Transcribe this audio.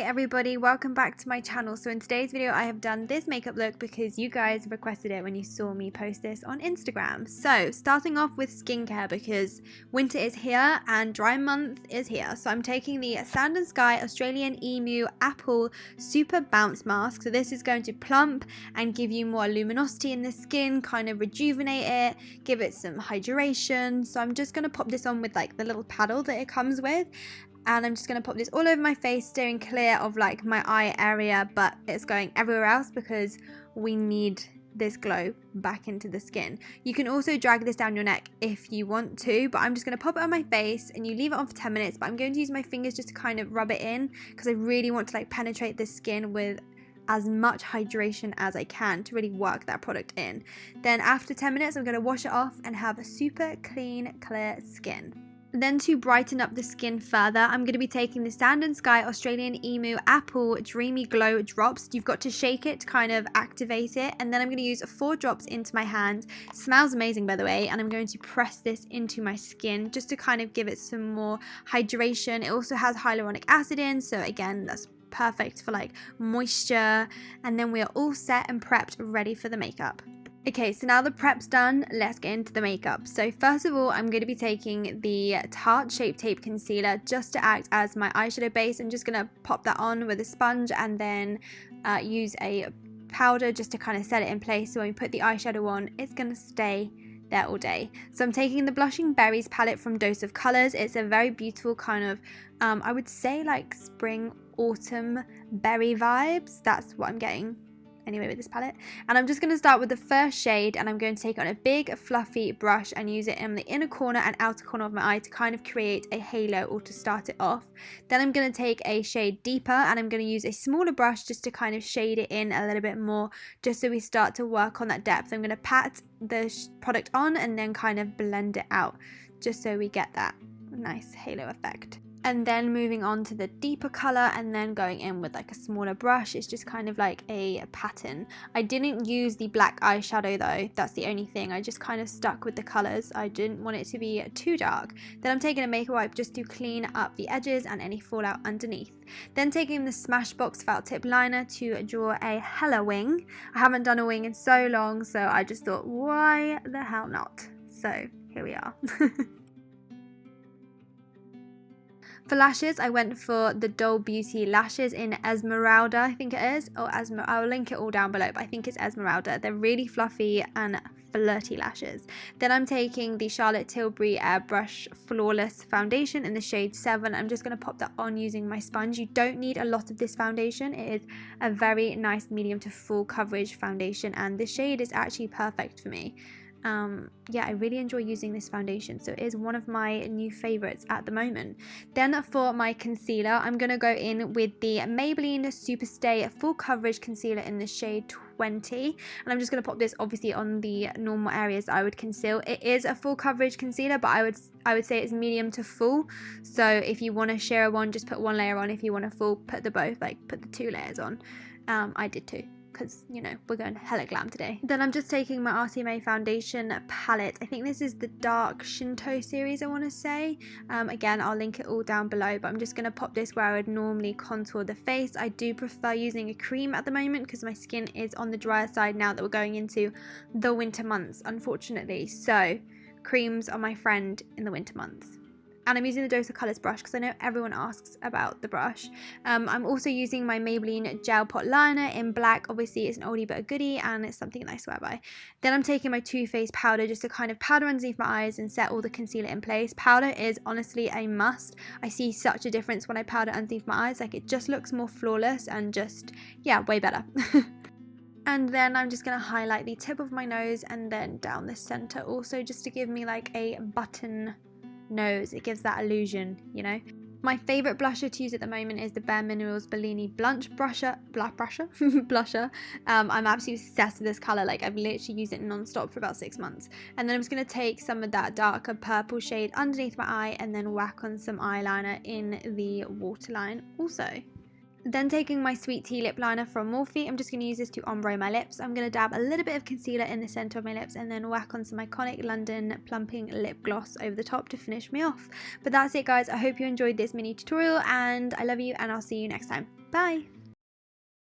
everybody, welcome back to my channel. So in today's video I have done this makeup look because you guys requested it when you saw me post this on Instagram. So starting off with skincare because winter is here and dry month is here. So I'm taking the Sand and Sky Australian Emu Apple Super Bounce Mask. So this is going to plump and give you more luminosity in the skin, kind of rejuvenate it, give it some hydration. So I'm just going to pop this on with like the little paddle that it comes with. And I'm just going to pop this all over my face, steering clear of like my eye area, but it's going everywhere else because we need this glow back into the skin. You can also drag this down your neck if you want to, but I'm just going to pop it on my face and you leave it on for 10 minutes, but I'm going to use my fingers just to kind of rub it in because I really want to like penetrate the skin with as much hydration as I can to really work that product in. Then after 10 minutes, I'm going to wash it off and have a super clean, clear skin. Then to brighten up the skin further, I'm going to be taking the Sand and Sky Australian Emu Apple Dreamy Glow Drops. You've got to shake it to kind of activate it. And then I'm going to use 4 drops into my hand. It smells amazing, by the way. And I'm going to press this into my skin just to kind of give it some more hydration. It also has hyaluronic acid in. So again, that's perfect for like moisture. And then we are all set and prepped, ready for the makeup. Okay, so now the prep's done, let's get into the makeup. So first of all, I'm going to be taking the Tarte Shape Tape Concealer just to act as my eyeshadow base. I'm just going to pop that on with a sponge and then use a powder just to kind of set it in place. So when we put the eyeshadow on, it's going to stay there all day. So I'm taking the Blushing Berries palette from Dose of Colors. It's a very beautiful kind of, I would say like spring, autumn berry vibes. That's what I'm getting anyway with this palette. And I'm just going to start with the first shade and I'm going to take it on a big fluffy brush and use it in the inner corner and outer corner of my eye to kind of create a halo or to start it off. Then I'm going to take a shade deeper and I'm going to use a smaller brush just to kind of shade it in a little bit more, just so we start to work on that depth. I'm going to pat the product on and then kind of blend it out just so we get that nice halo effect. And then moving on to the deeper color and then going in with like a smaller brush. It's just kind of like a pattern. I didn't use the black eyeshadow though, that's the only thing. I just kind of stuck with the colors. I didn't want it to be too dark. Then I'm taking a makeup wipe just to clean up the edges and any fallout underneath. Then taking the Smashbox felt tip liner to draw a hella wing. I haven't done a wing in so long, so I just thought, why the hell not? So here we are. For lashes, I went for the Doll Beauty lashes in Esmeralda, I think it is. Or I'll link it all down below, but I think it's Esmeralda. They're really fluffy and flirty lashes. Then I'm taking the Charlotte Tilbury Airbrush Flawless Foundation in the shade 7. I'm just going to pop that on using my sponge. You don't need a lot of this foundation. It is a very nice medium to full coverage foundation, and this shade is actually perfect for me. Yeah, I really enjoy using this foundation, so it is one of my new favorites at the moment. Then for my concealer, I'm going to go in with the Maybelline Superstay Full Coverage Concealer in the shade 20, and I'm just going to pop this obviously on the normal areas I would conceal. It is a full coverage concealer, but I would say it's medium to full, so if you want to share one, just put one layer on. If you want a full, put the both, like put the 2 layers on. I did too, because, you know, we're going hella glam today. Then I'm just taking my RCMA foundation palette. I think this is the dark Shinto series, I want to say. Again, I'll link it all down below, but I'm just going to pop this where I would normally contour the face. I do prefer using a cream at the moment because my skin is on the drier side now that we're going into the winter months, unfortunately. So creams are my friend in the winter months. And I'm using the Dose of Colors brush because I know everyone asks about the brush. I'm also using my Maybelline Gel Pot Liner in black. Obviously, it's an oldie but a goodie, and it's something that I swear by. Then I'm taking my Too Faced powder just to kind of powder underneath my eyes and set all the concealer in place. Powder is honestly a must. I see such a difference when I powder underneath my eyes. Like, it just looks more flawless and just, yeah, way better. And then I'm just going to highlight the tip of my nose and then down the center also, just to give me like a button nose. It gives that illusion, you know. My favorite blusher to use at the moment is the Bare Minerals Bellini blusher. I'm absolutely obsessed with this color. Like, I've literally used it non-stop for about 6 months. And then I'm just going to take some of that darker purple shade underneath my eye and then whack on some eyeliner in the waterline also. Then taking my Sweet Tea lip liner from Morphe, I'm just going to use this to ombre my lips. I'm going to dab a little bit of concealer in the centre of my lips and then whack on some iconic London plumping lip gloss over the top to finish me off. But that's it guys, I hope you enjoyed this mini tutorial and I love you and I'll see you next time. Bye!